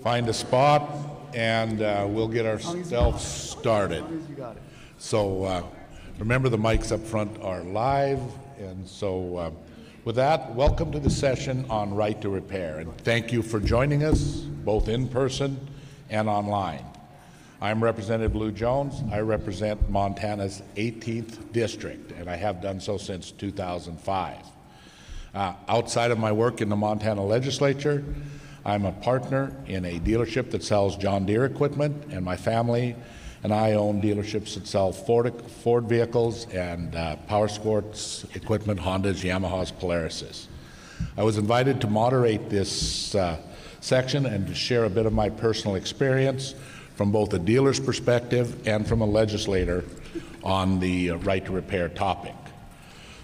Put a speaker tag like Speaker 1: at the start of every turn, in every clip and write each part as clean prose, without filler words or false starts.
Speaker 1: Find a spot, and we'll get ourselves started. So remember, the mics up front are live, and so with that, welcome to the session on right to repair, and thank you for joining us, both in person and online. I'm Representative Lou Jones. I represent Montana's 18th district, and I have done so since 2005. Outside of my work in the Montana legislature, I'm a partner in a dealership that sells John Deere equipment, and my family and I own dealerships that sell Ford vehicles and power sports equipment, Hondas, Yamahas, Polarises. I was invited to moderate this section and to share a bit of my personal experience from both a dealer's perspective and from a legislator on the right to repair topic.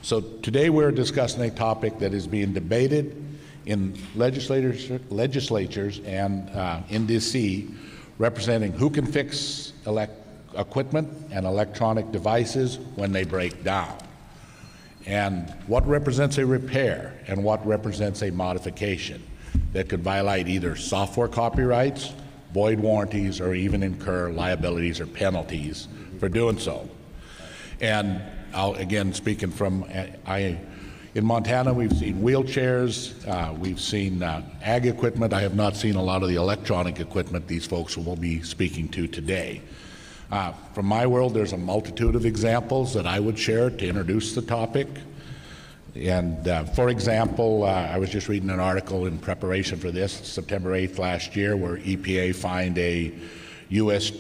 Speaker 1: So today we're discussing a topic that is being debated in legislatures and in D.C., representing who can fix equipment and electronic devices when they break down, and what represents a repair and what represents a modification that could violate either software copyrights, void warranties, or even incur liabilities or penalties for doing so. And again, speaking from, in Montana, we've seen wheelchairs, we've seen ag equipment. I have not seen a lot of the electronic equipment these folks will be speaking to today. From my world, there's a multitude of examples that I would share to introduce the topic. And for example, I was just reading an article in preparation for this, September 8th last year, where EPA fined a U.S.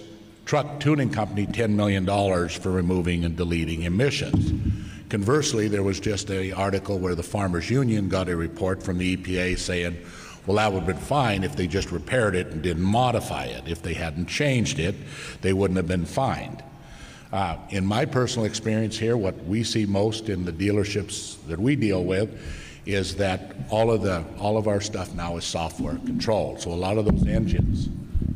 Speaker 1: truck tuning company $10 million for removing and deleting emissions. Conversely, there was just an article where the Farmers Union got a report from the EPA saying, well, that would have been fine if they just repaired it and didn't modify it. If they hadn't changed it, they wouldn't have been fined. In my personal experience here, what we see most in the dealerships that we deal with is that all of our stuff now is software controlled. So a lot of those engines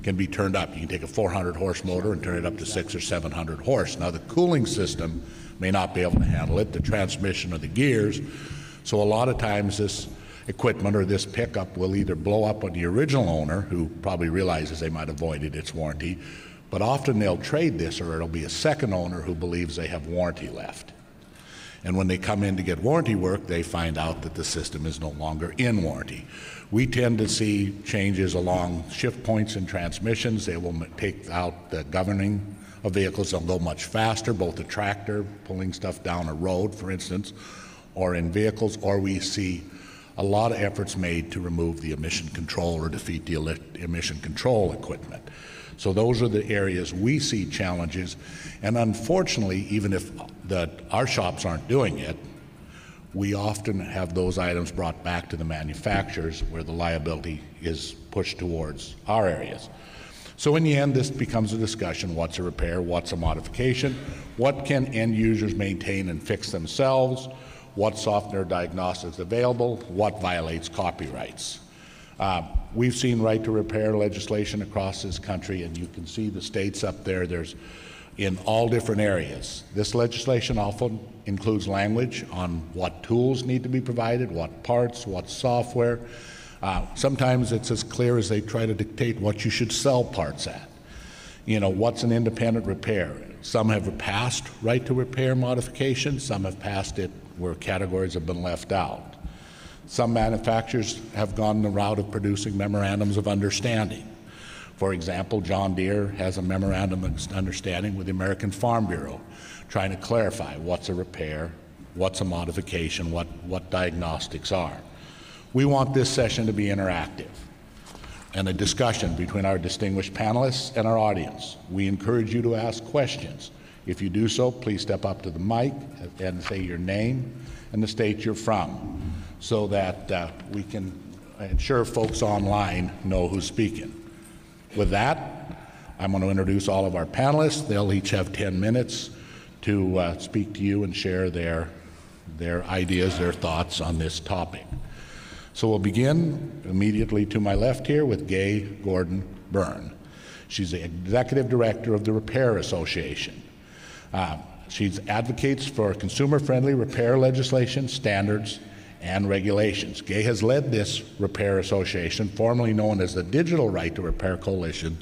Speaker 1: can be turned up. You can take a 400 horse motor and turn it up to 600 or 700 horse. Now the cooling system may not be able to handle it, the transmission or the gears. So a lot of times this equipment or this pickup will either blow up on the original owner, who probably realizes they might have voided its warranty, but often they'll trade this, or it'll be a second owner who believes they have warranty left. And when they come in to get warranty work, they find out that the system is no longer in warranty. We tend to see changes along shift points in transmissions. They will take out the governing of vehicles. They'll go much faster, both the tractor pulling stuff down a road, for instance, or in vehicles, or we see a lot of efforts made to remove the emission control or defeat the emission control equipment. So those are the areas we see challenges, and unfortunately, even if our shops aren't doing it, we often have those items brought back to the manufacturers where the liability is pushed towards our areas. So in the end, this becomes a discussion: what's a repair, what's a modification, what can end users maintain and fix themselves, what software diagnostics available, what violates copyrights. We've seen right to repair legislation across this country, and you can see the states up there. There's in all different areas. This legislation often includes language on what tools need to be provided, what parts, what software. Sometimes it's as clear as they try to dictate what you should sell parts at. You know, what's an independent repair? Some have passed right to repair modification, some have passed it where categories have been left out. Some manufacturers have gone the route of producing memorandums of understanding. For example, John Deere has a memorandum of understanding with the American Farm Bureau, trying to clarify what's a repair, what's a modification, what diagnostics are. We want this session to be interactive and a discussion between our distinguished panelists and our audience. We encourage you to ask questions. If you do so, please step up to the mic and say your name and the state you're from, so that we can ensure folks online know who's speaking. With that, I'm going to introduce all of our panelists. They'll each have 10 minutes to speak to you and share their ideas, their thoughts on this topic. So we'll begin immediately to my left here with Gay Gordon Byrne. She's the Executive Director of the Repair Association. She advocates for consumer-friendly repair legislation, standards, and regulations. Gay has led this repair association, formerly known as the Digital Right to Repair Coalition,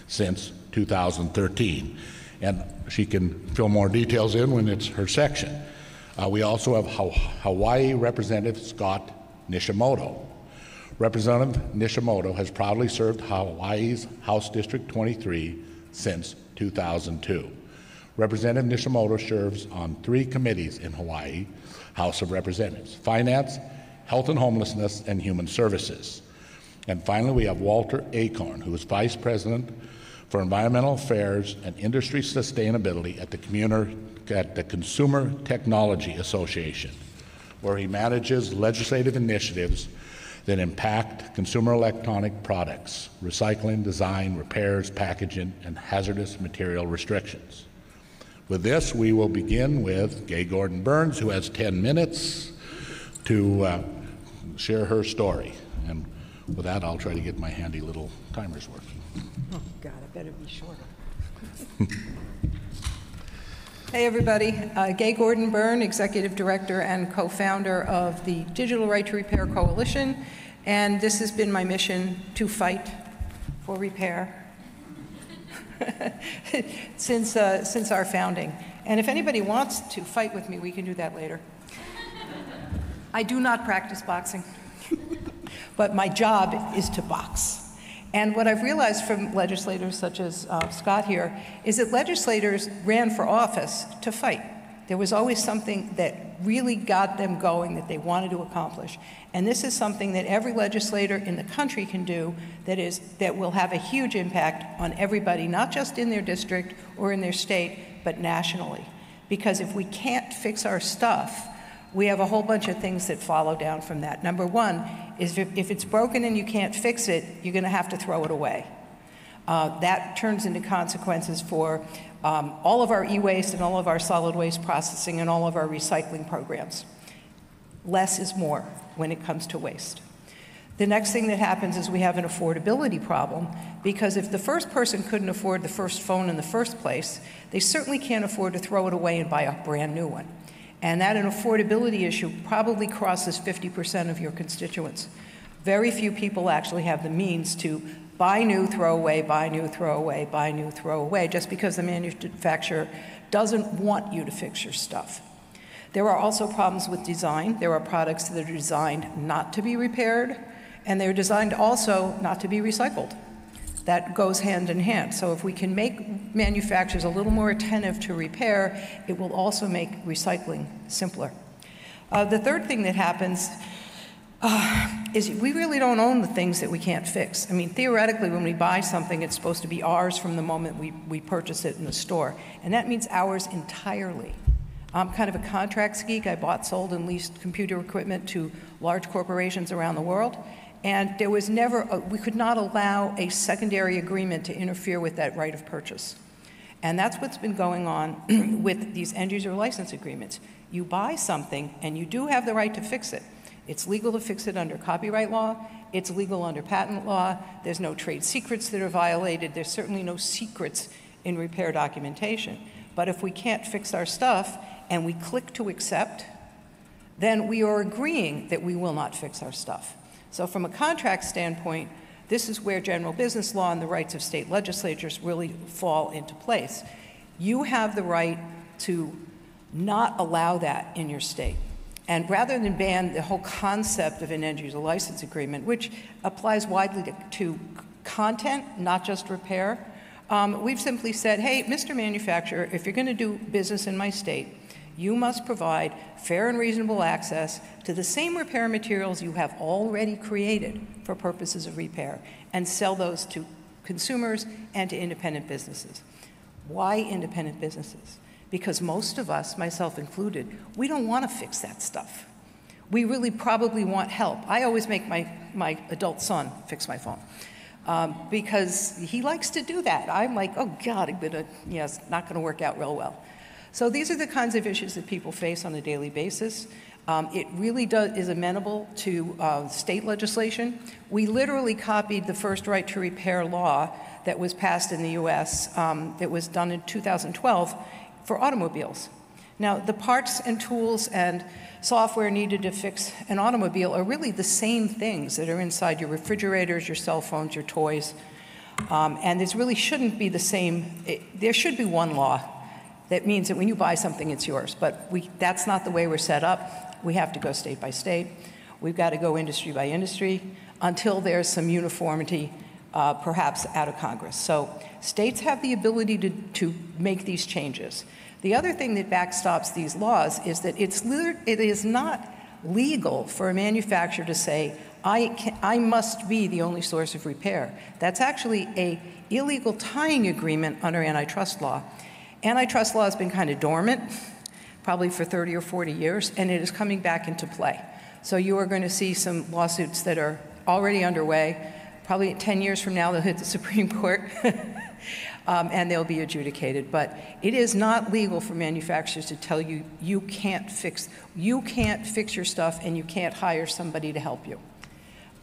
Speaker 1: since 2013. And she can fill more details in when it's her section. We also have Hawaii Representative Scott Nishimoto. Representative Nishimoto has proudly served Hawaii's House District 23 since 2002. Representative Nishimoto serves on 3 committees in Hawaii House of Representatives: Finance, Health and Homelessness, and Human Services. And finally, we have Walter Alcorn, who is Vice President for Environmental Affairs and Industry Sustainability at the Consumer Technology Association, where he manages legislative initiatives that impact consumer electronic products, recycling, design, repairs, packaging, and hazardous material restrictions. With this, we will begin with Gay Gordon Burns, who has 10 minutes to share her story. And with that, I'll try to get my handy little timers working.
Speaker 2: Oh, God, I better be shorter. Hey, everybody. Gay Gordon Byrne, Executive Director and co-founder of the Digital Right to Repair Coalition. And this has been my mission to fight for repair since our founding. And if anybody wants to fight with me, we can do that later. I do not practice boxing, but my job is to box. And what I've realized from legislators such as Scott here is that legislators ran for office to fight. There was always something that really got them going that they wanted to accomplish. And this is something that every legislator in the country can do that will have a huge impact on everybody, not just in their district or in their state, but nationally. Because if we can't fix our stuff, we have a whole bunch of things that follow down from that. Number one is if it's broken and you can't fix it, you're going to have to throw it away. That turns into consequences for all of our e-waste and all of our solid waste processing and all of our recycling programs. Less is more when it comes to waste. The next thing that happens is we have an affordability problem, because if the first person couldn't afford the first phone in the first place, they certainly can't afford to throw it away and buy a brand new one. And that an affordability issue probably crosses 50% of your constituents. Very few people actually have the means to buy new, throw away, buy new, throw away, buy new, throw away, just because the manufacturer doesn't want you to fix your stuff. There are also problems with design. There are products that are designed not to be repaired, and they're designed also not to be recycled. That goes hand in hand. So if we can make manufacturers a little more attentive to repair, it will also make recycling simpler. The third thing that happens is we really don't own the things that we can't fix. I mean, theoretically, when we buy something, it's supposed to be ours from the moment we purchase it in the store. And that means ours entirely. I'm kind of a contracts geek. I bought, sold, and leased computer equipment to large corporations around the world. And there was never, we could not allow a secondary agreement to interfere with that right of purchase. And that's what's been going on with these end user license agreements. You buy something and you do have the right to fix it. It's legal to fix it under copyright law. It's legal under patent law. There's no trade secrets that are violated. There's certainly no secrets in repair documentation. But if we can't fix our stuff and we click to accept, then we are agreeing that we will not fix our stuff. So from a contract standpoint, this is where general business law and the rights of state legislatures really fall into place. You have the right to not allow that in your state. And rather than ban the whole concept of an end user license agreement, which applies widely to content, not just repair, we've simply said, hey, Mr. Manufacturer, if you're going to do business in my state, you must provide fair and reasonable access to the same repair materials you have already created for purposes of repair, and sell those to consumers and to independent businesses. Why independent businesses? Because most of us, myself included, we don't want to fix that stuff. We really probably want help. I always make my adult son fix my phone because he likes to do that. I'm like, oh God, it's not going to work out real well. So these are the kinds of issues that people face on a daily basis. It really is amenable to state legislation. We literally copied the first right to repair law that was passed in the US that was done in 2012 for automobiles. Now, the parts and tools and software needed to fix an automobile are really the same things that are inside your refrigerators, your cell phones, your toys. And this really shouldn't be the same. There should be one law that means that when you buy something, it's yours. But that's not the way we're set up. We have to go state by state. We've got to go industry by industry until there's some uniformity, perhaps out of Congress. So states have the ability to make these changes. The other thing that backstops these laws is that it is not legal for a manufacturer to say, I must be the only source of repair. That's actually an illegal tying agreement under antitrust law. Antitrust law has been kind of dormant, probably for 30 or 40 years, and it is coming back into play. So you are going to see some lawsuits that are already underway. Probably 10 years from now, they'll hit the Supreme Court, and they'll be adjudicated. But it is not legal for manufacturers to tell you you can't fix your stuff and you can't hire somebody to help you.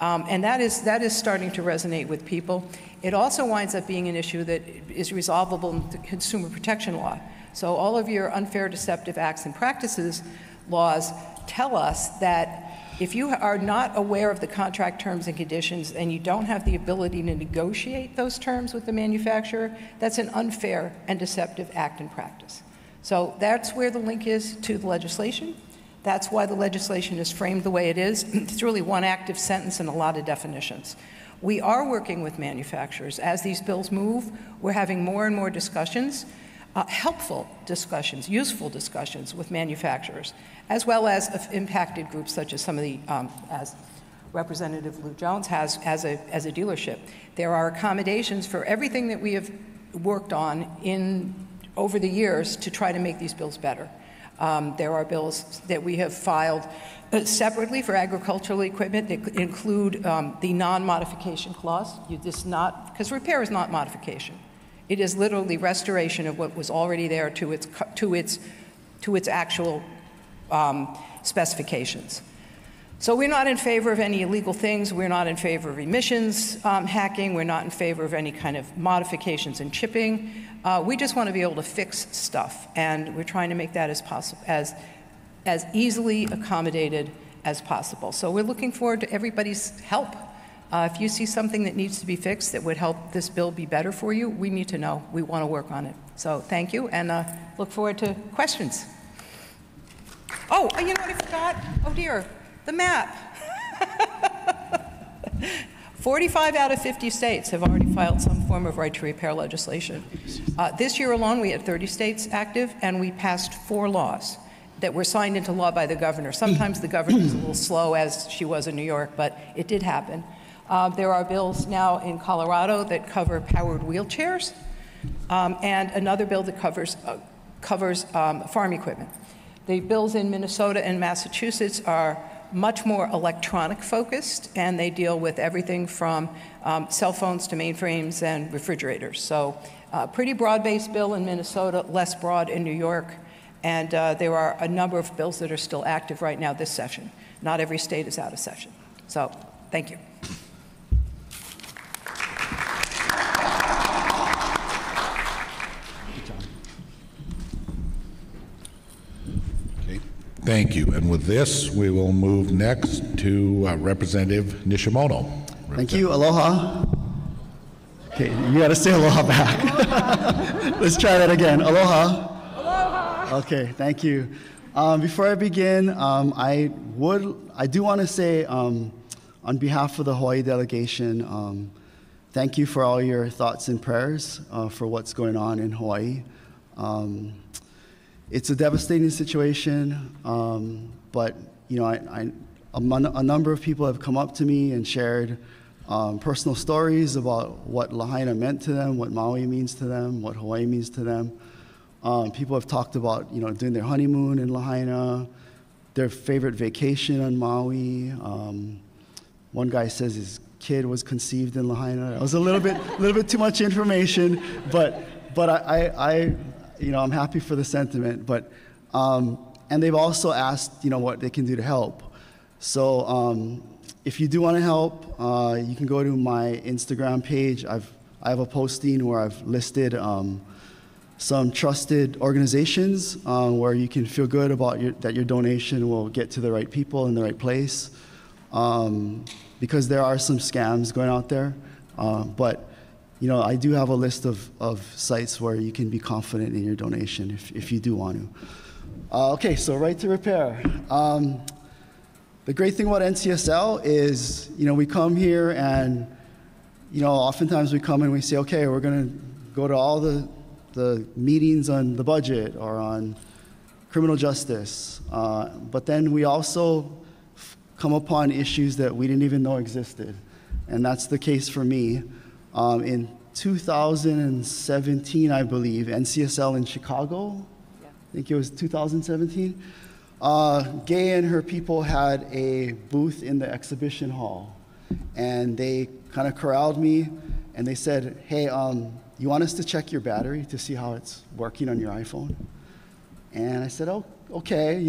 Speaker 2: And that is starting to resonate with people. It also winds up being an issue that is resolvable in the consumer protection law. So all of your unfair deceptive acts and practices laws tell us that if you are not aware of the contract terms and conditions and you don't have the ability to negotiate those terms with the manufacturer, that's an unfair and deceptive act and practice. So that's where the link is to the legislation. That's why the legislation is framed the way it is. It's really one active sentence and a lot of definitions. We are working with manufacturers. As these bills move, we're having more and more discussions, helpful discussions, useful discussions with manufacturers, as well as impacted groups such as some of the, as Representative Lou Jones has as a dealership. There are accommodations for everything that we have worked on over the years to try to make these bills better. There are bills that we have filed separately for agricultural equipment that include the non-modification clause. Because repair is not modification. It is literally restoration of what was already there to its actual specifications. So we're not in favor of any illegal things. We're not in favor of emissions hacking. We're not in favor of any kind of modifications and chipping. We just want to be able to fix stuff, and we're trying to make that as easily accommodated as possible. So we're looking forward to everybody's help. If you see something that needs to be fixed that would help this bill be better for you, we need to know. We want to work on it. So thank you, and look forward to questions. Oh, you know what I forgot? Oh dear, the map. 45 out of 50 states have already filed some form of right to repair legislation. This year alone, we had 30 states active, and we passed 4 laws that were signed into law by the governor. Sometimes the governor is a little slow, as she was in New York, but it did happen. There are bills now in Colorado that cover powered wheelchairs, and another bill that covers farm equipment. The bills in Minnesota and Massachusetts are much more electronic focused, and they deal with everything from cell phones to mainframes and refrigerators. So pretty broad-based bill in Minnesota, less broad in New York, and there are a number of bills that are still active right now this session. Not every state is out of session. So thank you.
Speaker 1: Thank you. And with this, we will move next to Representative Nishimoto.
Speaker 3: Thank you. Aloha. Okay, you got to say aloha back. Let's try that again. Aloha. Aloha. Okay, thank you. Before I begin, I do want to say, on behalf of the Hawaii delegation, thank you for all your thoughts and prayers for what's going on in Hawaii. It's a devastating situation, but you know, a number of people have come up to me and shared personal stories about what Lahaina meant to them, what Maui means to them, what Hawaii means to them. People have talked about, you know, doing their honeymoon in Lahaina, their favorite vacation on Maui. One guy says his kid was conceived in Lahaina. It was a little bit too much information, but I you know, I'm happy for the sentiment, but, and they've also asked, you know, what they can do to help. So if you do want to help, you can go to my Instagram page. I have a posting where I've listed some trusted organizations where you can feel good about that your donation will get to the right people in the right place, because there are some scams going out there. But I do have a list of sites where you can be confident in your donation if you do want to. Okay, so right to repair. The great thing about NCSL is, we come here and, oftentimes we come and we say, okay, we're going to go to all the meetings on the budget or on criminal justice. But then we also come upon issues that we didn't even know existed. And that's the case for me. In 2017, I believe, NCSL in Chicago, I think it was 2017, Gay and her people had a booth in the exhibition hall. And they kind of corralled me and they said, hey, you want us to check your battery to see how it's working on your iPhone? And I said, oh, okay,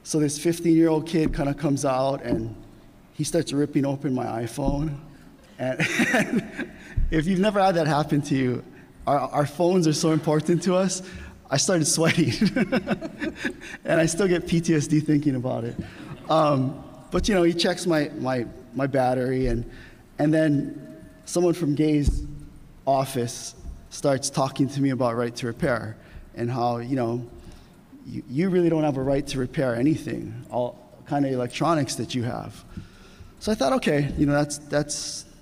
Speaker 3: So this 15-year-old kid kind of comes out and he starts ripping open my iPhone. And if you've never had that happen to you, our phones are so important to us. I started sweating. And I still get PTSD thinking about it. But he checks my battery, and then someone from Gay's office starts talking to me about right to repair and how, you really don't have a right to repair anything, all kind of electronics that you have. So I thought, okay,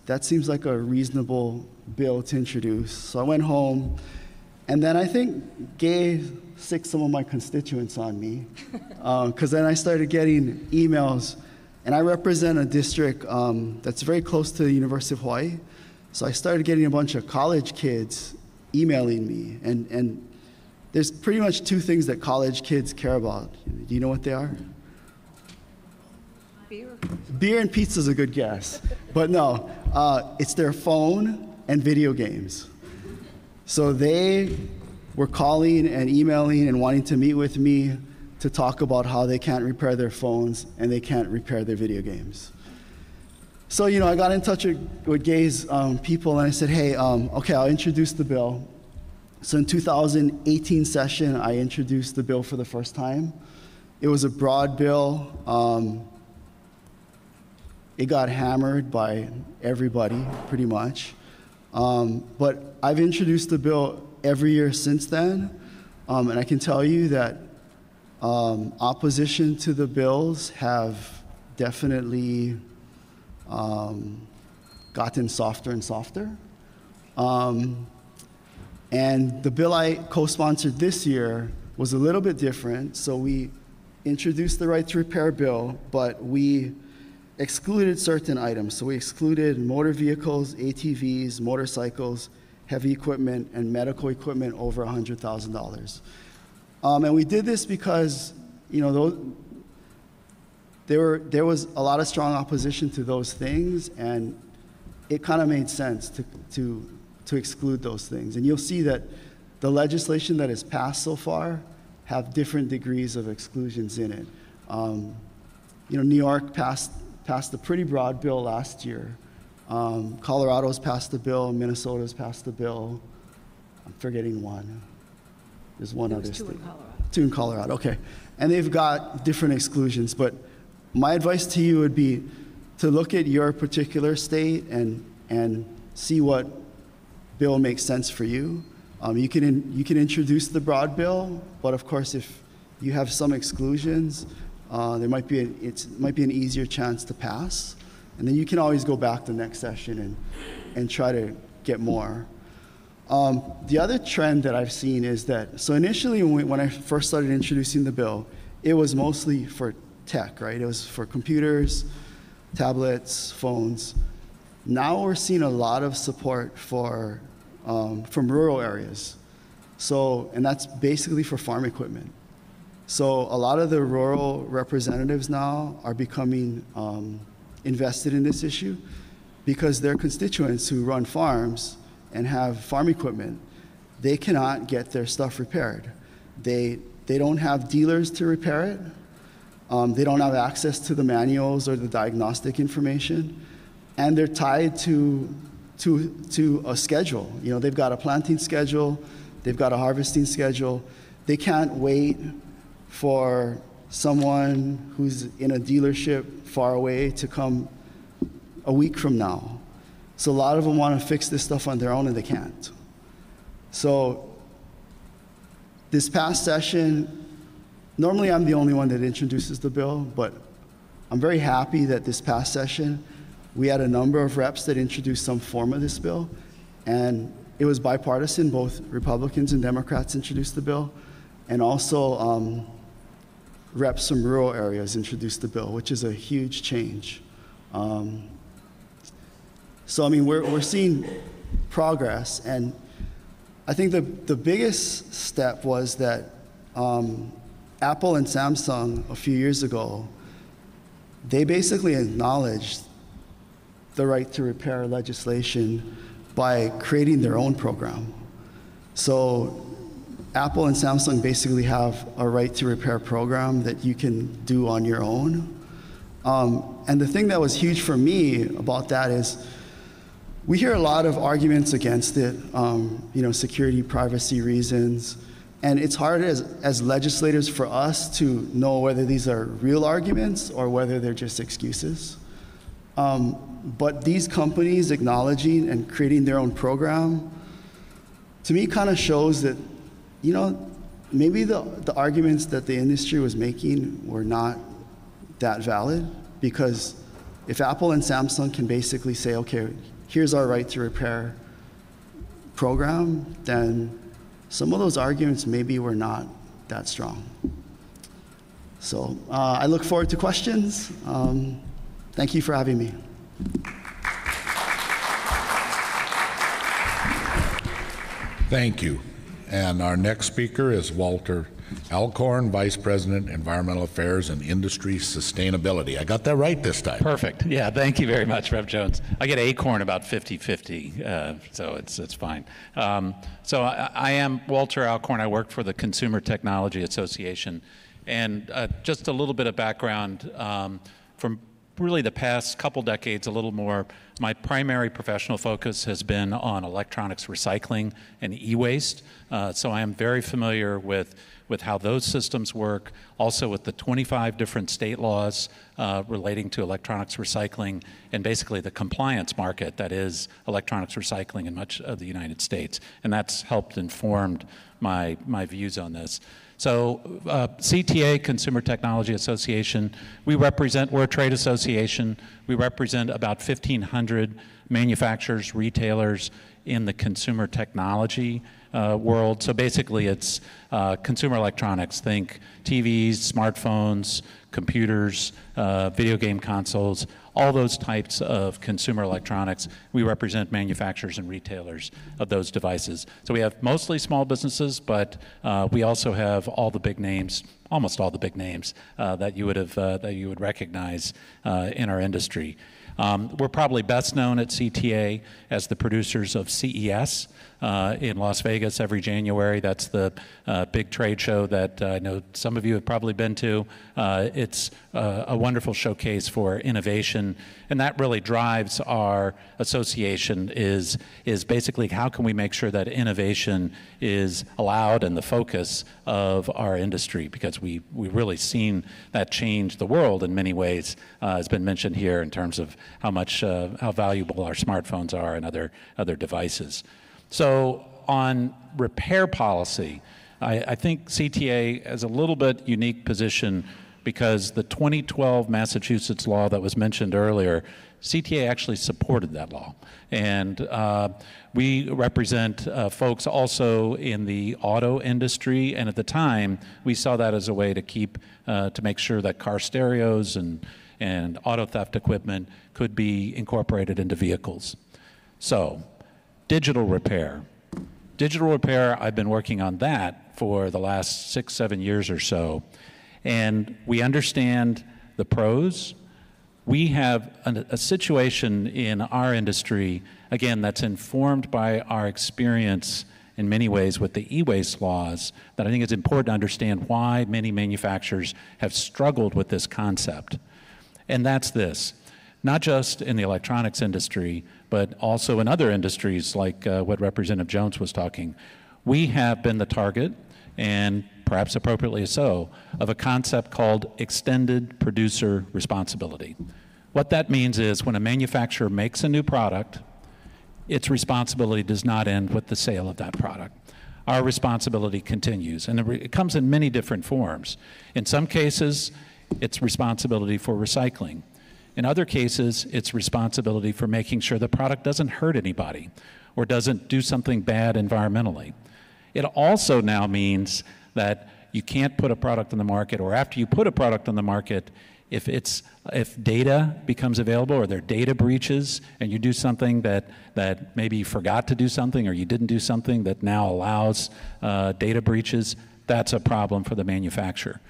Speaker 3: that seems like a reasonable bill to introduce. So I went home, and then I think Gay sicked some of my constituents on me, because then I started getting emails, and I represent a district that's very close to the University of Hawaii. So I started getting a bunch of college kids emailing me, and there's pretty much two things that college kids care about. Do you know what they are?
Speaker 2: Beer.
Speaker 3: Beer and pizza is a good guess, but no, it's their phone and video games. So they were calling and emailing and wanting to meet with me to talk about how they can't repair their phones and they can't repair their video games. So, I got in touch with Gay's people, and I said, hey, okay, I'll introduce the bill. So in 2018 session, I introduced the bill for the first time. It was a broad bill. It got hammered by everybody, pretty much. But I've introduced the bill every year since then, and I can tell you that opposition to the bills have definitely gotten softer and softer. And the bill I co-sponsored this year was a little bit different. So we introduced the right to repair bill, but we excluded certain items. So we excluded motor vehicles, ATVs, motorcycles, heavy equipment, and medical equipment over $100,000. And we did this because, there was a lot of strong opposition to those things, and it kind of made sense to exclude those things. And you'll see that the legislation that has passed so far have different degrees of exclusions in it. New York passed a pretty broad bill last year. Colorado's passed a bill, Minnesota's passed a bill. I'm forgetting one. There's one other state. 2 in Colorado. 2 in Colorado, okay. And they've got different exclusions, but my advice to you would be to look at your particular state and see what bill makes sense for you. You can introduce the broad bill, but of course, if you have some exclusions, there might be an easier chance to pass, and then you can always go back the next session and try to get more. The other trend that I've seen is that, so initially when I first started introducing the bill, it was mostly for tech, right? It was for computers, tablets, phones. Now we're seeing a lot of support from rural areas. So, and that's basically for farm equipment. So a lot of the rural representatives now are becoming invested in this issue because their constituents who run farms and have farm equipment, they cannot get their stuff repaired. They don't have dealers to repair it. They don't have access to the manuals or the diagnostic information. And they're tied to to a schedule. You know, they've got a planting schedule, they've got a harvesting schedule. They can't wait for someone who's in a dealership far away to come a week from now. So a lot of them want to fix this stuff on their own, and they can't. So this past session, normally I'm the only one that introduces the bill, but I'm very happy that this past session, we had a number of reps that introduced some form of this bill, and it was bipartisan. Both Republicans and Democrats introduced the bill, and also reps from rural areas introduced the bill, which is a huge change. So I mean, we're seeing progress, and I think the biggest step was that Apple and Samsung a few years ago, they basically acknowledged the right to repair legislation by creating their own program. So Apple and Samsung basically have a right to repair program that you can do on your own. And the thing that was huge for me about that is we hear a lot of arguments against it, you know, security, privacy reasons, and it's hard as legislators for us to know whether these are real arguments or whether they're just excuses. But these companies acknowledging and creating their own program, to me, kind of shows that, you know, maybe the arguments that the industry was making were not that valid, because if Apple and Samsung can basically say, okay, here's our right to repair program, then some of those arguments maybe were not that strong. So I look forward to questions. Thank you for having me.
Speaker 1: Thank you. And our next speaker is Walter Alcorn, Vice President, Environmental Affairs and Industry Sustainability. I got that right this time.
Speaker 4: Perfect. Yeah, thank you very much, Rev Jones. I get Acorn about 50-50, so it's fine. So I am Walter Alcorn. I work for the Consumer Technology Association. And just a little bit of background from really the past couple decades, a little more, my primary professional focus has been on electronics recycling and e-waste. So I am very familiar with how those systems work, also with the 25 different state laws relating to electronics recycling, and basically the compliance market that is electronics recycling in much of the United States. And that's helped informed my views on this. So CTA, Consumer Technology Association, we're a trade association. We represent about 1,500 manufacturers, retailers in the consumer technology world. So basically it's consumer electronics, think TVs, smartphones, computers, video game consoles, all those types of consumer electronics. We represent manufacturers and retailers of those devices. So we have mostly small businesses, but we also have all the big names, almost all the big names that you would recognize in our industry. We're probably best known at CTA as the producers of CES in Las Vegas every January. That's the big trade show that I know some of you have probably been to. It's a wonderful showcase for innovation, and that really drives our association is basically how can we make sure that innovation is allowed and the focus of our industry, because we've really seen that change the world in many ways, has been mentioned here in terms of how valuable our smartphones are and other devices. So on repair policy, I think CTA has a little bit unique position because the 2012 Massachusetts law that was mentioned earlier, CTA actually supported that law. And we represent folks also in the auto industry, and at the time, we saw that as a way to make sure that car stereos and auto theft equipment could be incorporated into vehicles. So, digital repair. Digital repair, I've been working on that for the last 6-7 years or so. And we understand the pros. We have a situation in our industry, again, that's informed by our experience in many ways with the e-waste laws, that I think it's important to understand why many manufacturers have struggled with this concept. And that's this. not just in the electronics industry, but also in other industries like what Representative Jones was talking. We have been the target, and perhaps appropriately so, of a concept called extended producer responsibility. What that means is when a manufacturer makes a new product, its responsibility does not end with the sale of that product. Our responsibility continues, and it comes in many different forms. In some cases, it's responsibility for recycling. In other cases, it's responsibility for making sure the product doesn't hurt anybody or doesn't do something bad environmentally. It also now means that you can't put a product on the market, or after you put a product on the market, if data becomes available or there are data breaches and you do something that maybe you forgot to do something or you didn't do something that now allows data breaches, that's a problem for the manufacturer.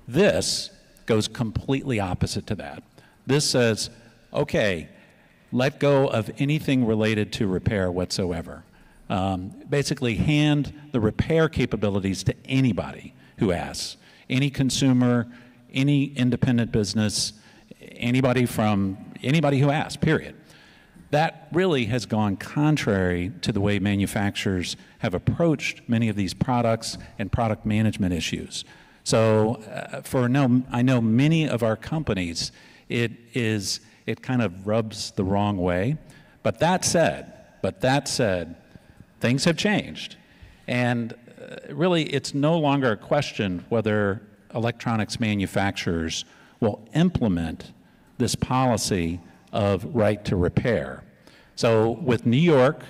Speaker 4: This goes completely opposite to that. This says, okay, let go of anything related to repair whatsoever. Basically hand the repair capabilities to anybody who asks, any consumer, any independent business, anybody who asks, period. That really has gone contrary to the way manufacturers have approached many of these products and product management issues. So I know many of our companies, it kind of rubs the wrong way. But that said, things have changed. And really, it's no longer a question whether electronics manufacturers will implement this policy of right to repair. So with New York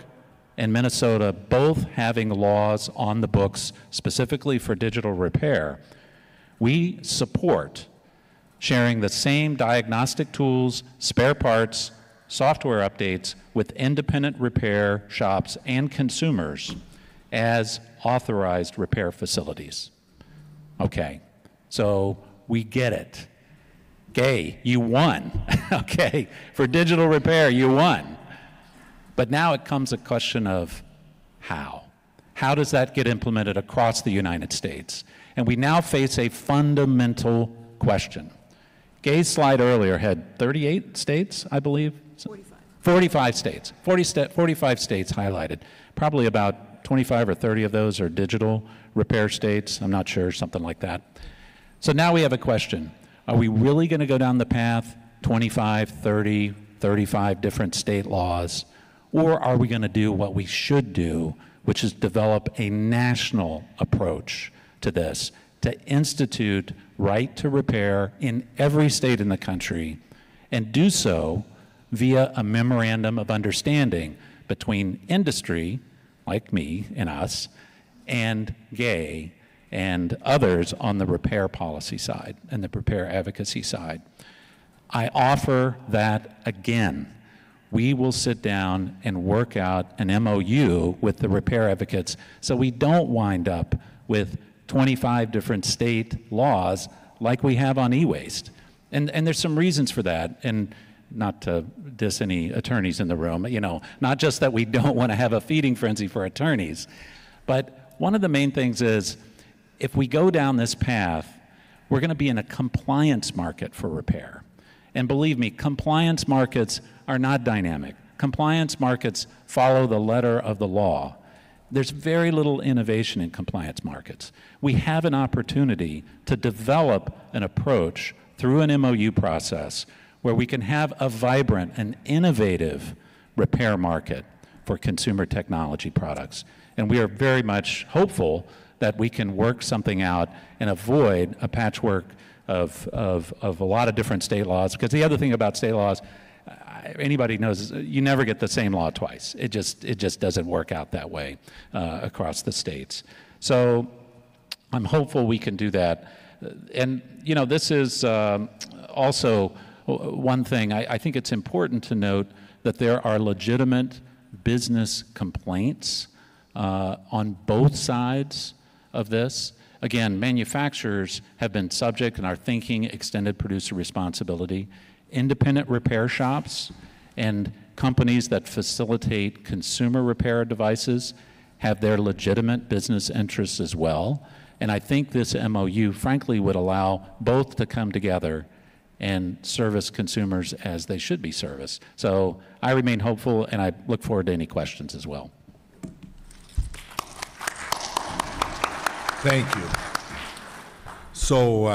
Speaker 4: and Minnesota both having laws on the books specifically for digital repair, we support sharing the same diagnostic tools, spare parts, software updates with independent repair shops and consumers as authorized repair facilities. Okay, so we get it. Gay, you won. Okay, for digital repair, you won. But now it comes a question of how. How does that get implemented across the United States? And we now face a fundamental question. Gay's slide earlier had 38 states, I believe? 45. 45 states. 45 states highlighted. Probably about 25 or 30 of those are digital repair states. I'm not sure, something like that. So now we have a question. Are we really going to go down the path 25, 30, 35 different state laws? Or are we going to do what we should do, which is develop a national approach to this, to institute right to repair in every state in the country, and do so via a memorandum of understanding between industry, like me and us, and Gay and others on the repair policy side and the repair advocacy side. I offer that again. We will sit down and work out an MOU with the repair advocates so we don't wind up with 25 different state laws like we have on e-waste. And there's some reasons for that, and not to diss any attorneys in the room, you know, not just that we don't want to have a feeding frenzy for attorneys, but one of the main things is if we go down this path, we're going to be in a compliance market for repair. And believe me, compliance markets are not dynamic. Compliance markets follow the letter of the law. There's very little innovation in compliance markets. We have an opportunity to develop an approach through an MOU process where we can have a vibrant and innovative repair market for consumer technology products. And we are very much hopeful that we can work something out and avoid a patchwork of a lot of different state laws. Because the other thing about state laws, anybody knows, you never get the same law twice. It just doesn't work out that way across the states. So I'm hopeful we can do that. And you know, this is also one thing. I think it's important to note that there are legitimate business complaints on both sides of this. Again, manufacturers have been subject and are thinking extended producer responsibility. Independent repair shops and companies that facilitate consumer repair devices have their legitimate business interests as well. And I think this MOU, frankly, would allow both to come together and service consumers as they should be serviced. So I remain hopeful, and I look forward to any questions as well.
Speaker 1: Thank you. So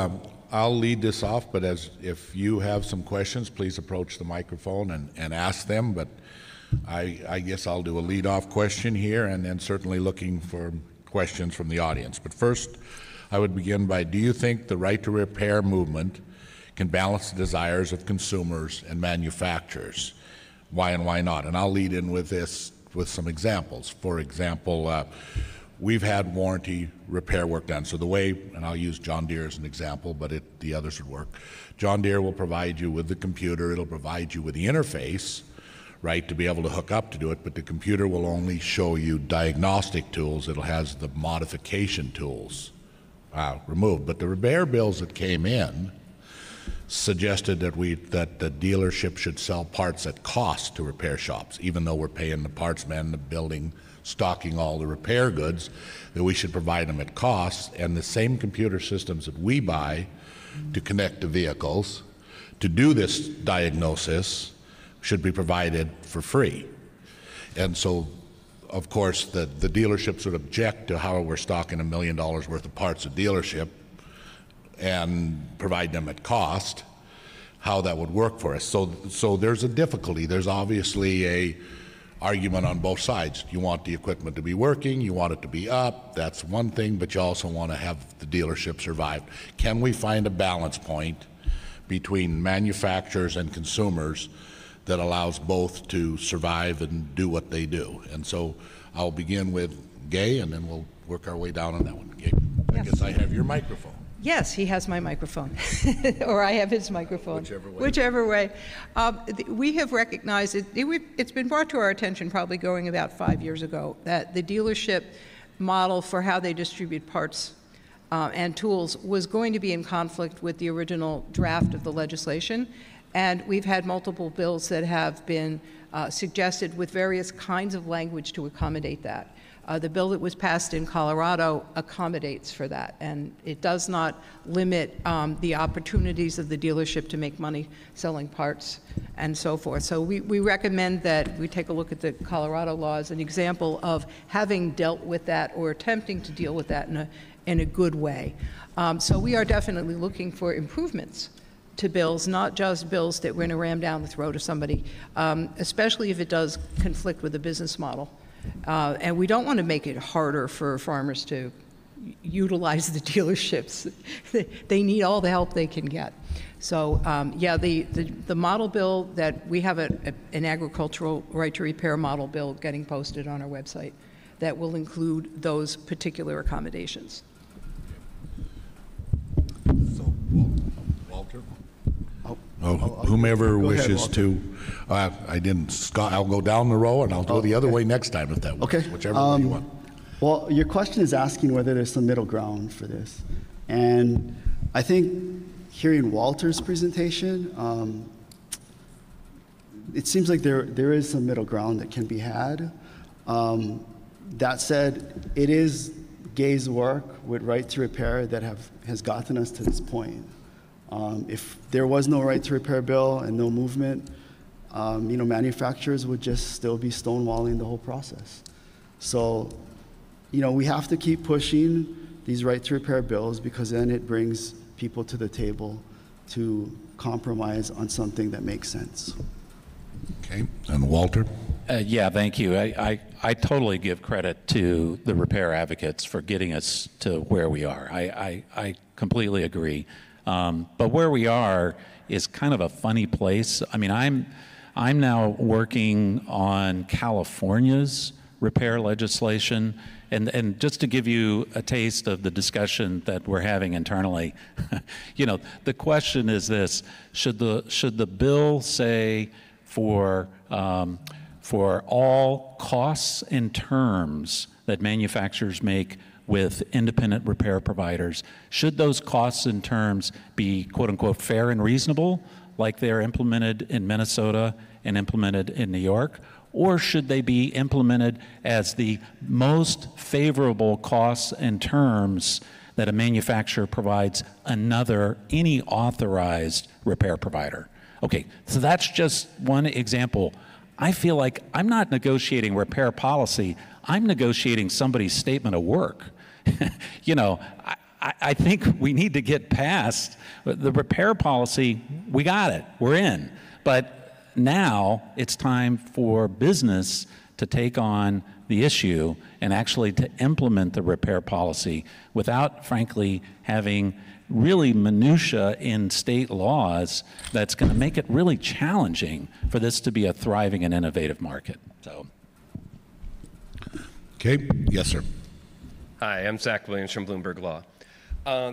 Speaker 1: I'll lead this off, but if you have some questions, please approach the microphone and ask them. But I guess I'll do a lead-off question here, and then certainly looking for questions from the audience. But first, I would begin by, do you think the right to repair movement can balance the desires of consumers and manufacturers? Why and why not? And I'll lead in with this with some examples. For example, we've had warranty repair work done. So the way, and I'll use John Deere as an example, but the others would work. John Deere will provide you with the computer. It'll provide you with the interface, right, to be able to hook up to do it, but the computer will only show you diagnostic tools. It has the modification tools removed. But the repair bills that came in suggested that the dealership should sell parts at cost to repair shops, even though we're paying the parts man, the building, stocking all the repair goods, that we should provide them at cost. And the same computer systems that we buy to connect to vehicles to do this diagnosis should be provided for free. And so, of course, the dealerships would object to how we're stocking $1 million worth of parts at dealership and provide them at cost, how that would work for us. So there's a difficulty. There's obviously a argument on both sides. You want the equipment to be working, you want it to be up, that's one thing, but you also want to have the dealership survive. Can we find a balance point between manufacturers and consumers that allows both to survive and do what they do? And so I'll begin with Gay, and then we'll work our way down on that one. Gay, I guess I have your microphone.
Speaker 2: Yes, he has my microphone, or I have his microphone.
Speaker 1: Whichever way.
Speaker 2: Whichever way. We have recognized, it's been brought to our attention probably going about 5 years ago, that the dealership model for how they distribute parts and tools was going to be in conflict with the original draft of the legislation. And we've had multiple bills that have been suggested with various kinds of language to accommodate that. The bill that was passed in Colorado accommodates for that, and it does not limit the opportunities of the dealership to make money selling parts and so forth. So we recommend that we take a look at the Colorado law as an example of having dealt with that or attempting to deal with that in a good way. So we are definitely looking for improvements to bills, not just bills that we're going to ram down the throat of somebody, especially if it does conflict with the business model. And we don't want to make it harder for farmers to utilize the dealerships. They need all the help they can get. So yeah, the model bill that we have an agricultural right to repair model bill getting posted on our website that will include those particular accommodations.
Speaker 1: So, Walter? Whomever wishes to, Scott, I'll go down the row and I'll go the other way next time if that works.
Speaker 3: Okay.
Speaker 1: Whichever way you want.
Speaker 3: Well, your question is asking whether there's some middle ground for this. And I think hearing Walter's presentation, it seems like there is some middle ground that can be had. That said, it is Gay's work with right to repair that has gotten us to this point. If there was no right to repair bill and no movement, manufacturers would just still be stonewalling the whole process. So, we have to keep pushing these right to repair bills because then it brings people to the table to compromise on something that makes sense.
Speaker 1: Okay, and Walter?
Speaker 4: Yeah, thank you. I totally give credit to the repair advocates for getting us to where we are. I completely agree. But where we are is kind of a funny place. I mean, I'm now working on California's repair legislation, and just to give you a taste of the discussion that we're having internally, the question is this: should the bill say for all costs and terms that manufacturers make with independent repair providers, should those costs and terms be quote unquote fair and reasonable, like they're implemented in Minnesota and implemented in New York? Or should they be implemented as the most favorable costs and terms that a manufacturer provides any authorized repair provider. Okay, so that's just one example. I feel like I'm not negotiating repair policy, I'm negotiating somebody's statement of work. You know, I think we need to get past the repair policy. We got it, we're in. But now it's time for business to take on the issue and actually to implement the repair policy without, frankly, having really minutia in state laws that's going to make it really challenging for this to be a thriving and innovative market. So.
Speaker 1: Okay, yes, sir.
Speaker 5: Hi, I'm Zach Williams from Bloomberg Law.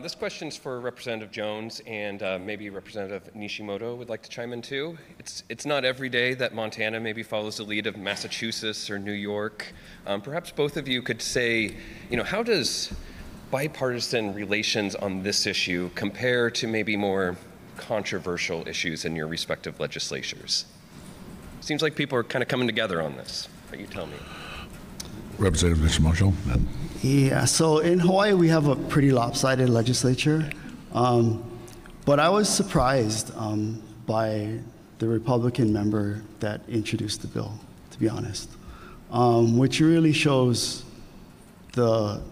Speaker 5: This question's for Representative Jones, and maybe Representative Nishimoto would like to chime in too. It's not every day that Montana maybe follows the lead of Massachusetts or New York. Perhaps both of you could say, you know, how does bipartisan relations on this issue compare to maybe more controversial issues in your respective legislatures? Seems like people are kind of coming together on this, but you tell me.
Speaker 1: Representative Nishimoto.
Speaker 3: Yeah, so in Hawaii, we have a pretty lopsided legislature. But I was surprised by the Republican member that introduced the bill, to be honest, which really shows the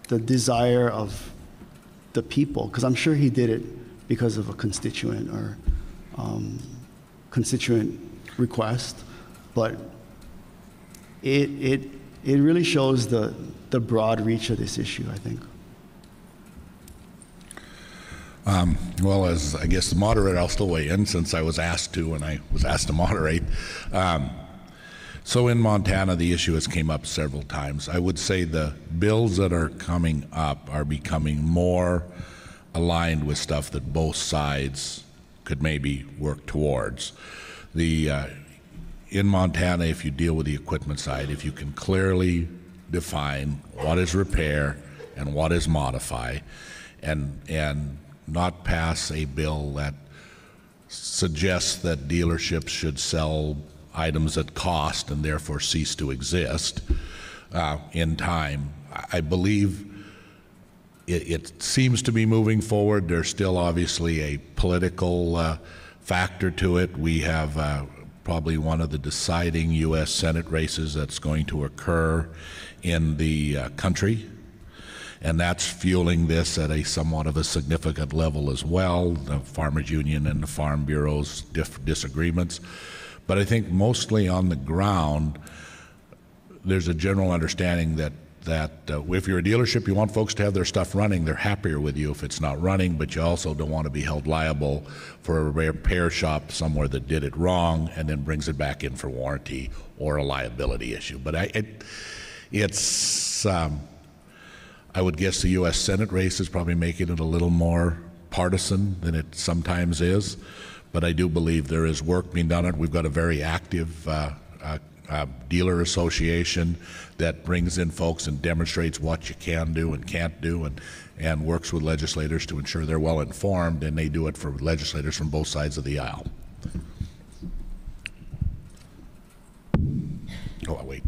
Speaker 3: desire of the people, because I'm sure he did it because of a constituent or constituent request, but it really shows the broad reach of this issue, I think.
Speaker 1: Well, as I guess the moderator, I'll still weigh in since I was asked to and I was asked to moderate. So in Montana, the issue has came up several times. I would say the bills that are coming up are becoming more aligned with stuff that both sides could maybe work towards. In Montana, if you deal with the equipment side, if you can clearly define what is repair and what is modify, and not pass a bill that suggests that dealerships should sell items at cost and therefore cease to exist in time, I believe it seems to be moving forward. There's still obviously a political factor to it. We have probably one of the deciding U.S. Senate races that's going to occur in the country, and that's fueling this at a somewhat of a significant level as well, the Farmers Union and the Farm Bureau's disagreements. But I think mostly on the ground, there's a general understanding that if you're a dealership, you want folks to have their stuff running. They're happier with you if it's not running, but you also don't want to be held liable for a repair shop somewhere that did it wrong and then brings it back in for warranty or a liability issue. But I would guess the U.S. Senate race is probably making it a little more partisan than it sometimes is. But I do believe there is work being done on it. We've got a very active dealer association that brings in folks and demonstrates what you can do and can't do, and works with legislators to ensure they're well informed, and they do it for legislators from both sides of the aisle. Oh, wait.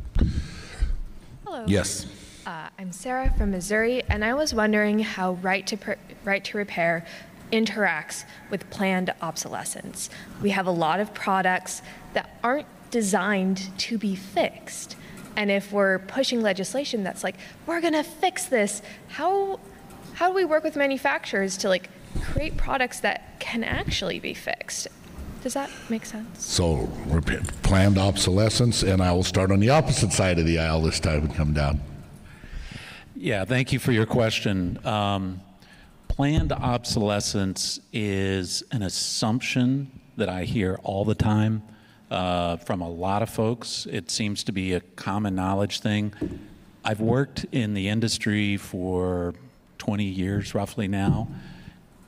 Speaker 6: Hello.
Speaker 1: Yes.
Speaker 6: I'm Sarah from Missouri, and I was wondering how right to repair interacts with planned obsolescence. We have a lot of products that aren't designed to be fixed. And if we're pushing legislation that's like, we're gonna fix this, how do we work with manufacturers to like create products that can actually be fixed? Does that make sense?
Speaker 1: So planned obsolescence, and I will start on the opposite side of the aisle this time and come down.
Speaker 4: Yeah, thank you for your question. Planned obsolescence is an assumption that I hear all the time from a lot of folks. It seems to be a common knowledge thing. I've worked in the industry for 20 years roughly now.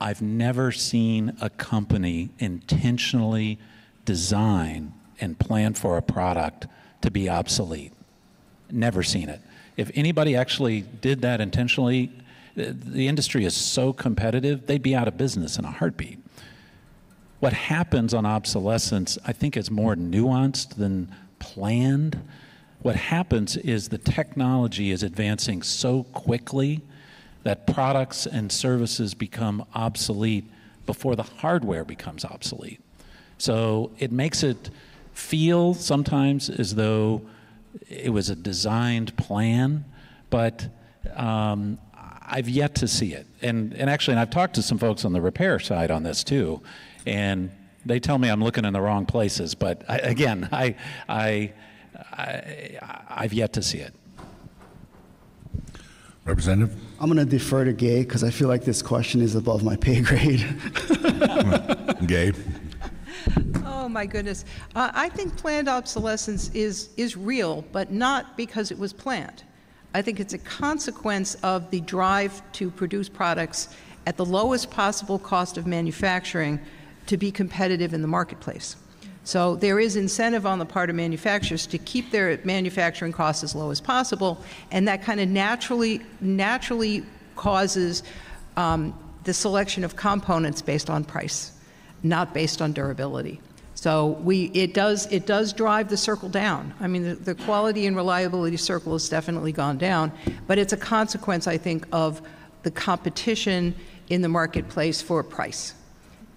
Speaker 4: I've never seen a company intentionally design and plan for a product to be obsolete. Never seen it. If anybody actually did that intentionally, the industry is so competitive, they'd be out of business in a heartbeat. What happens on obsolescence, I think, is more nuanced than planned. What happens is the technology is advancing so quickly that products and services become obsolete before the hardware becomes obsolete. So it makes it feel sometimes as though it was a designed plan, but I've yet to see it. And actually, I've talked to some folks on the repair side on this too, and they tell me I'm looking in the wrong places. But I've yet to see it.
Speaker 1: Representative?
Speaker 3: I'm going to defer to Gay because I feel like this question is above my pay grade.
Speaker 1: Gay?
Speaker 2: Oh, my goodness. I think planned obsolescence is real, but not because it was planned. I think it's a consequence of the drive to produce products at the lowest possible cost of manufacturing to be competitive in the marketplace. So there is incentive on the part of manufacturers to keep their manufacturing costs as low as possible, and that kind of naturally causes the selection of components based on price, not based on durability. So it does drive the circle down. I mean, the quality and reliability circle has definitely gone down, but it's a consequence, I think, of the competition in the marketplace for price.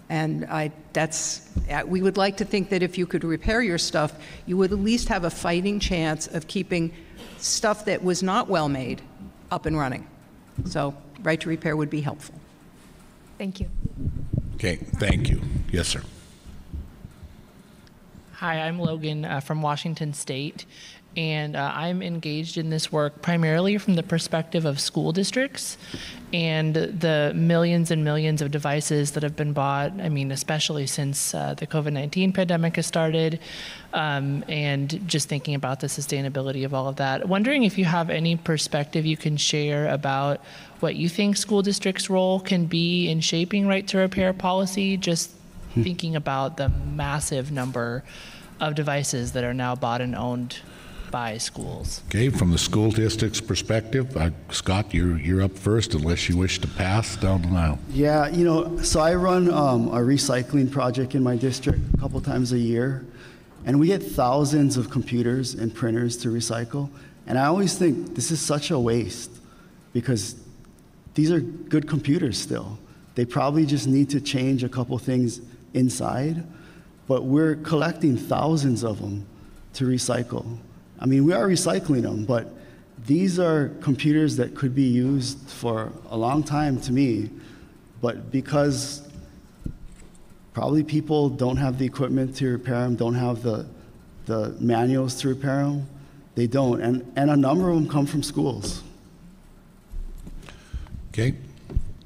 Speaker 2: And we would like to think that if you could repair your stuff, you would at least have a fighting chance of keeping stuff that was not well made up and running. So right to repair would be helpful.
Speaker 6: Thank you.
Speaker 1: Okay, thank you. Yes, sir.
Speaker 7: Hi, I'm Logan from Washington State, and I'm engaged in this work primarily from the perspective of school districts and the millions and millions of devices that have been bought, I mean, especially since the COVID-19 pandemic has started, and just thinking about the sustainability of all of that. Wondering if you have any perspective you can share about what you think school districts' role can be in shaping right to repair policy, just thinking about the massive number of devices that are now bought and owned by schools.
Speaker 1: Okay, from the school district's perspective, Scott, you're up first unless you wish to pass down the aisle.
Speaker 3: Yeah, so I run a recycling project in my district a couple times a year, and we get thousands of computers and printers to recycle. And I always think this is such a waste because these are good computers still. They probably just need to change a couple things inside, but we're collecting thousands of them to recycle. I mean, we are recycling them, but these are computers that could be used for a long time to me, but because probably people don't have the equipment to repair them, don't have the manuals to repair them, they don't. And a number of them come from schools.
Speaker 1: Okay,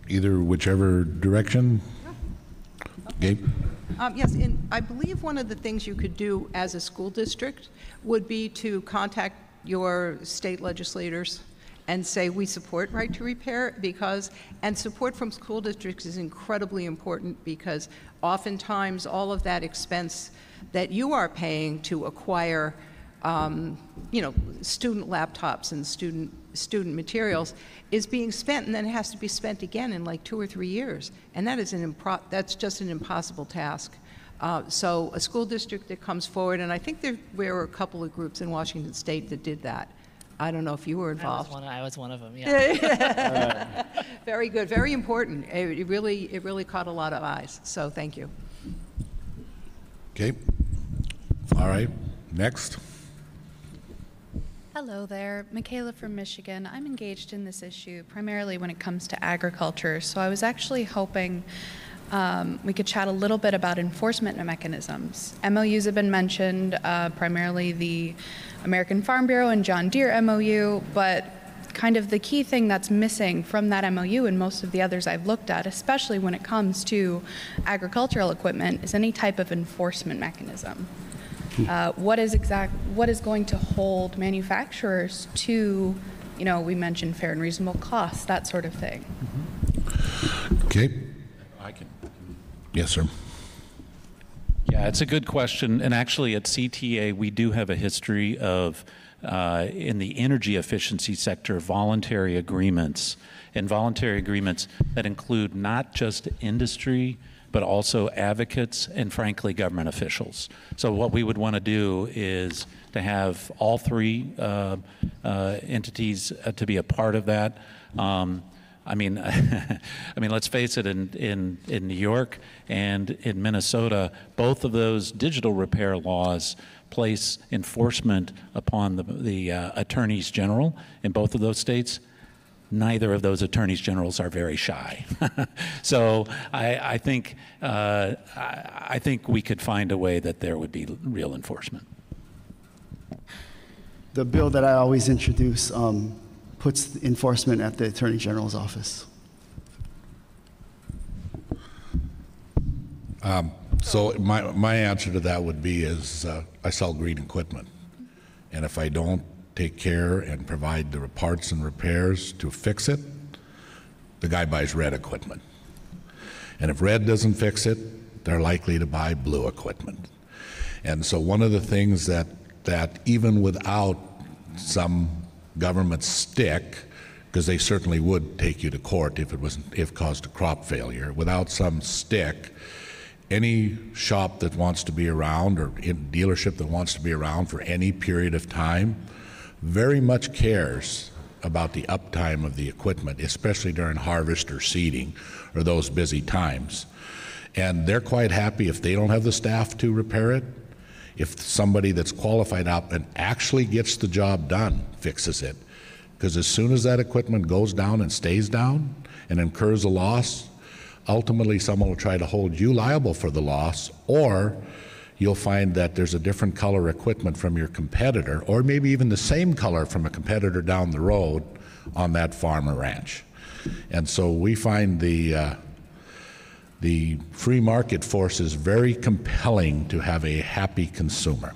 Speaker 1: whichever direction. Gabe?
Speaker 2: Yes, and I believe one of the things you could do as a school district would be to contact your state legislators and say, we support right to repair and support from school districts is incredibly important because oftentimes all of that expense that you are paying to acquire student laptops and student materials is being spent, and then it has to be spent again in like 2 or 3 years, and that is that's just an impossible task. So a school district that comes forward, and I think there were a couple of groups in Washington State that did that. I don't know if you were involved.
Speaker 7: I was one of them. Yeah.
Speaker 2: Very good, very important. It really caught a lot of eyes. So thank you.
Speaker 1: Okay. All right. Next.
Speaker 8: Hello there, Michaela from Michigan. I'm engaged in this issue primarily when it comes to agriculture, so I was actually hoping we could chat a little bit about enforcement mechanisms. MOUs have been mentioned, primarily the American Farm Bureau and John Deere MOU, but kind of the key thing that's missing from that MOU and most of the others I've looked at, especially when it comes to agricultural equipment, is any type of enforcement mechanism. What is going to hold manufacturers to, we mentioned fair and reasonable costs, that sort of thing.
Speaker 1: Okay. Yes, sir.
Speaker 4: Yeah, it's a good question. And actually at CTA, we do have a history of, in the energy efficiency sector, voluntary agreements. And voluntary agreements that include not just industry, but also advocates and, frankly, government officials. So what we would want to do is to have all three entities to be a part of that. I mean, I mean, let's face it. In New York and in Minnesota, both of those digital repair laws place enforcement upon the attorneys general in both of those states. Neither of those attorneys generals are very shy. So I think we could find a way that there would be real enforcement.
Speaker 3: The bill that I always introduce puts enforcement at the Attorney General's office.
Speaker 1: So my answer to that would be is I sell green equipment. And if I don't take care and provide the parts and repairs to fix it, the guy buys red equipment. And if red doesn't fix it, they're likely to buy blue equipment. And so one of the things that even without some government stick, because they certainly would take you to court if caused a crop failure, without some stick, any shop that wants to be around or dealership that wants to be around for any period of time very much cares about the uptime of the equipment, especially during harvest or seeding or those busy times. And they're quite happy if they don't have the staff to repair it, if somebody that's qualified out and actually gets the job done fixes it. Because as soon as that equipment goes down and stays down and incurs a loss, ultimately someone will try to hold you liable for the loss, or you'll find that there's a different color equipment from your competitor, or maybe even the same color from a competitor down the road on that farm or ranch. And so we find the free market force is very compelling to have a happy consumer.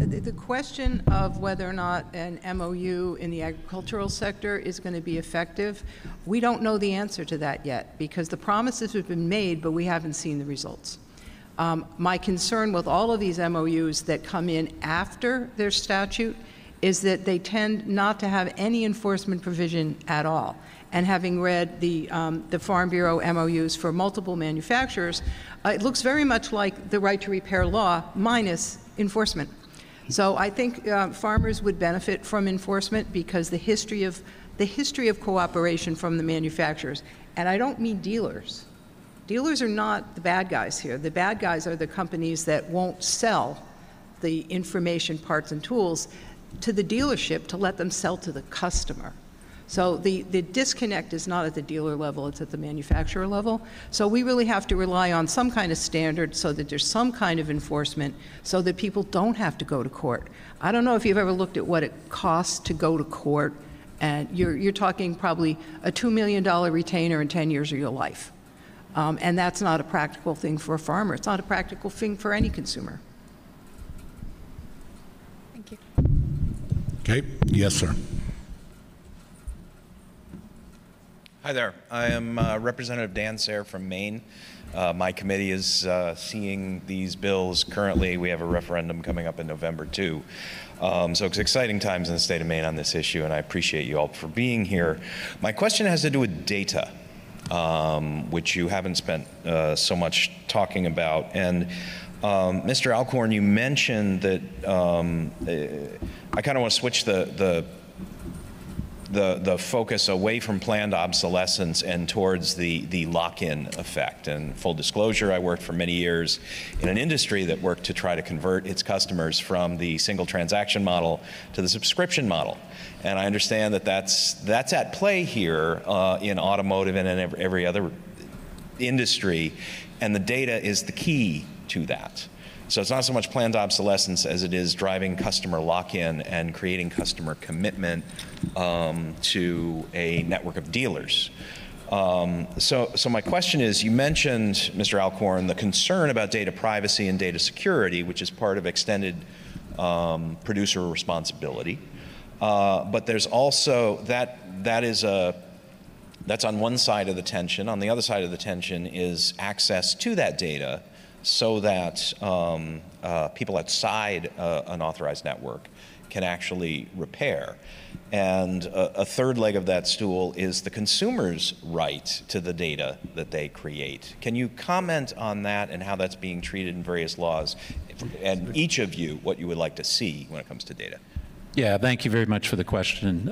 Speaker 2: The question of whether or not an MOU in the agricultural sector is going to be effective, we don't know the answer to that yet, because the promises have been made, but we haven't seen the results. My concern with all of these MOUs that come in after their statute is that they tend not to have any enforcement provision at all. And having read the Farm Bureau MOUs for multiple manufacturers, it looks very much like the right to repair law minus enforcement. So I think farmers would benefit from enforcement because the history of cooperation from the manufacturers, and I don't mean dealers. Dealers are not the bad guys here. The bad guys are the companies that won't sell the information, parts, and tools to the dealership to let them sell to the customer. So the disconnect is not at the dealer level, it's at the manufacturer level. So we really have to rely on some kind of standard so that there's some kind of enforcement so that people don't have to go to court. I don't know if you've ever looked at what it costs to go to court, and you're talking probably a $2 million retainer in 10 years of your life. And that's not a practical thing for a farmer. It's not a practical thing for any consumer.
Speaker 8: Thank you.
Speaker 1: Okay, yes, sir.
Speaker 9: Hi there. I am Representative Dan Sayre from Maine. My committee is seeing these bills currently. We have a referendum coming up in November, too. So it's exciting times in the state of Maine on this issue, and I appreciate you all for being here. My question has to do with data, which you haven't spent so much talking about. And Mr. Alcorn, you mentioned that I kind of want to switch the focus away from planned obsolescence and towards the lock-in effect. And full disclosure, I worked for many years in an industry that worked to try to convert its customers from the single transaction model to the subscription model. And I understand that that's at play here in automotive and in every other industry, and the data is the key to that. So it's not so much planned obsolescence as it is driving customer lock-in and creating customer commitment to a network of dealers. So my question is, you mentioned, Mr. Alcorn, the concern about data privacy and data security, which is part of extended producer responsibility. But there's also, that's on one side of the tension. On the other side of the tension is access to that data so that people outside an authorized network can actually repair. And a third leg of that stool is the consumer's right to the data that they create. Can you comment on that and how that's being treated in various laws? And each of you, what you would like to see when it comes to data?
Speaker 4: Yeah, thank you very much for the question.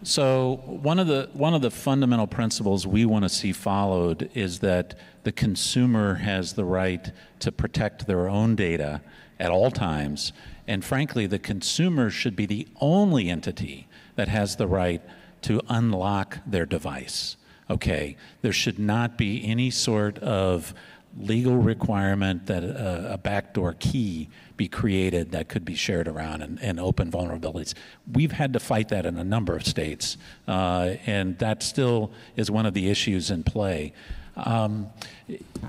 Speaker 4: So one of the fundamental principles we want to see followed is that the consumer has the right to protect their own data at all times, and frankly, the consumer should be the only entity that has the right to unlock their device. Okay, there should not be any sort of legal requirement that a backdoor key be created that could be shared around and open vulnerabilities. We've had to fight that in a number of states, and that still is one of the issues in play.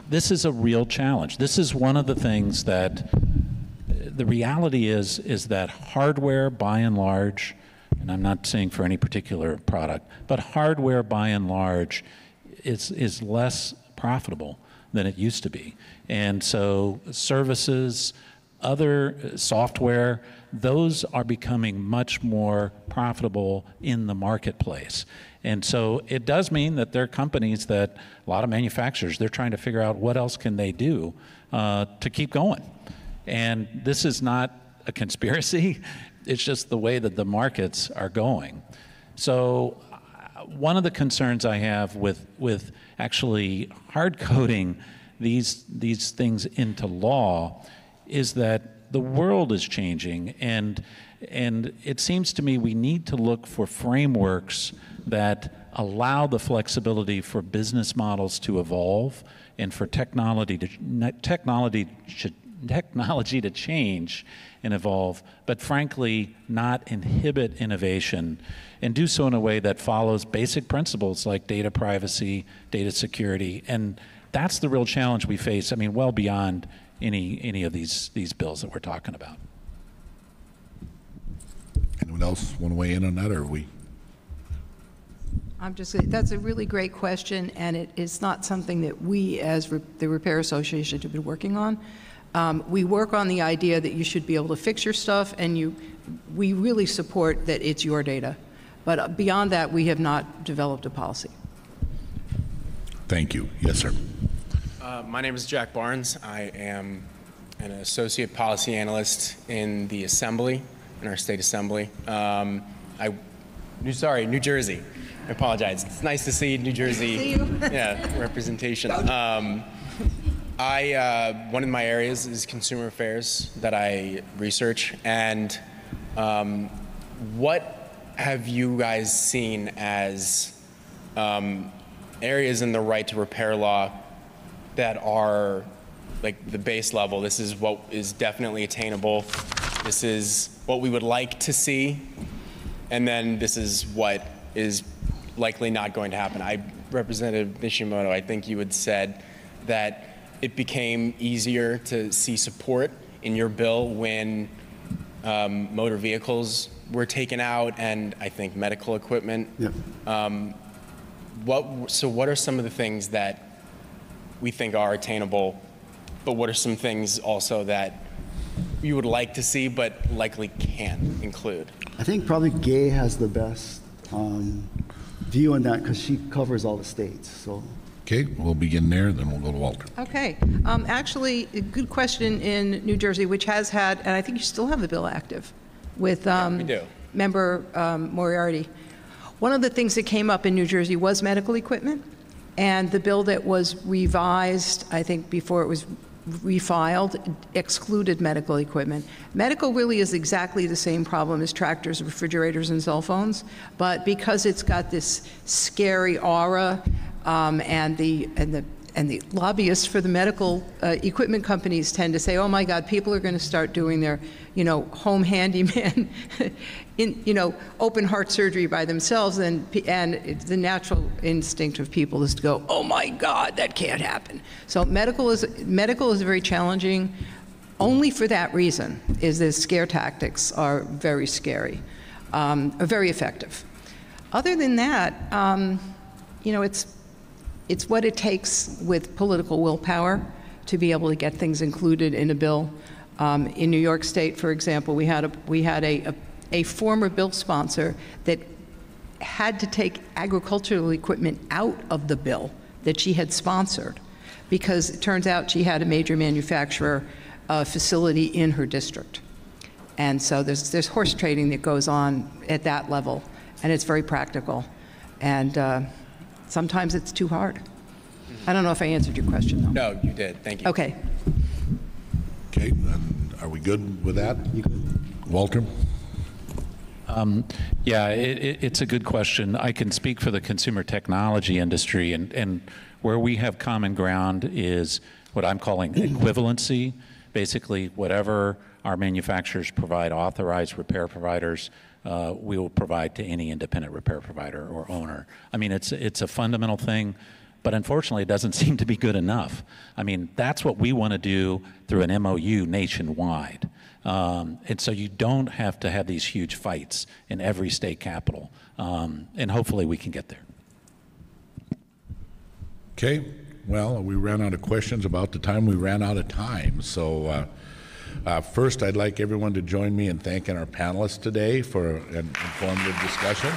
Speaker 4: This is a real challenge. This is one of the things that the reality is that hardware, by and large, and I'm not saying for any particular product, but hardware, by and large, is less profitable than it used to be. And so services, other software, those are becoming much more profitable in the marketplace. And so it does mean that there are companies that, a lot of manufacturers, they're trying to figure out what else can they do to keep going. And this is not a conspiracy, it's just the way that the markets are going. So one of the concerns I have with actually hard coding these things into law is that the world is changing, and it seems to me we need to look for frameworks that allow the flexibility for business models to evolve and for technology to change and evolve, but frankly not inhibit innovation, and do so in a way that follows basic principles like data privacy, data security, and that's the real challenge we face, I mean, well beyond any of these bills that we're talking about.
Speaker 1: Anyone else want to weigh in on that, or are we?
Speaker 2: That's a really great question, and it is not something that we, as the Repair Association, have been working on. We work on the idea that you should be able to fix your stuff, and we really support that it's your data. But beyond that, we have not developed a policy.
Speaker 1: Thank you. Yes, sir.
Speaker 10: My name is Jack Barnes. I am an associate policy analyst in the Assembly, in our state Assembly. New Jersey. I apologize. It's nice to see New Jersey representation. One of my areas is consumer affairs that I research, and what have you guys seen as areas in the right to repair law that are like the base level? This is what is definitely attainable. This is what we would like to see. And then this is what is likely not going to happen. Representative Nishimoto, I think you had said that it became easier to see support in your bill when motor vehicles were taken out, and I think medical equipment.
Speaker 3: Yep.
Speaker 10: So what are some of the things that we think are attainable, but what are some things also that you would like to see but likely can't include?
Speaker 3: I think probably Gay has the best view on that because she covers all the states. So.
Speaker 1: Okay, we'll begin there, then we'll go to Walter.
Speaker 2: Okay. Actually, a good question in New Jersey, which has had, and I think you still have the bill active, with
Speaker 10: we do.
Speaker 2: Member Moriarty. One of the things that came up in New Jersey was medical equipment, and the bill that was revised, I think before it was refiled, excluded medical equipment. Medical really is exactly the same problem as tractors, refrigerators, and cell phones, but because it's got this scary aura, and the lobbyists for the medical equipment companies tend to say, oh my God, people are going to start doing their, home handyman, open heart surgery by themselves, and the natural instinct of people is to go, oh my God, that can't happen. So medical is very challenging. Only for that reason is that scare tactics are very scary, are very effective. Other than that, it's what it takes with political willpower to be able to get things included in a bill. In New York State, for example, we had a former bill sponsor that had to take agricultural equipment out of the bill that she had sponsored because it turns out she had a major manufacturer facility in her district. And so there's horse trading that goes on at that level, and it's very practical. And sometimes it's too hard. I don't know if I answered your question, though.
Speaker 10: No, you did. Thank you.
Speaker 2: Okay.
Speaker 1: Okay, and are we good with that?
Speaker 3: You good?
Speaker 1: Walter?
Speaker 4: Yeah, it's a good question. I can speak for the consumer technology industry, and where we have common ground is what I'm calling equivalency. Basically, whatever our manufacturers provide authorized repair providers, we will provide to any independent repair provider or owner. I mean, it's a fundamental thing, but unfortunately, it doesn't seem to be good enough. I mean, that's what we want to do through an MOU nationwide. And so you don't have to have these huge fights in every state capital. And hopefully we can get there.
Speaker 1: Okay, well, we ran out of questions about the time we ran out of time. So first, I'd like everyone to join me in thanking our panelists today for an informative discussion.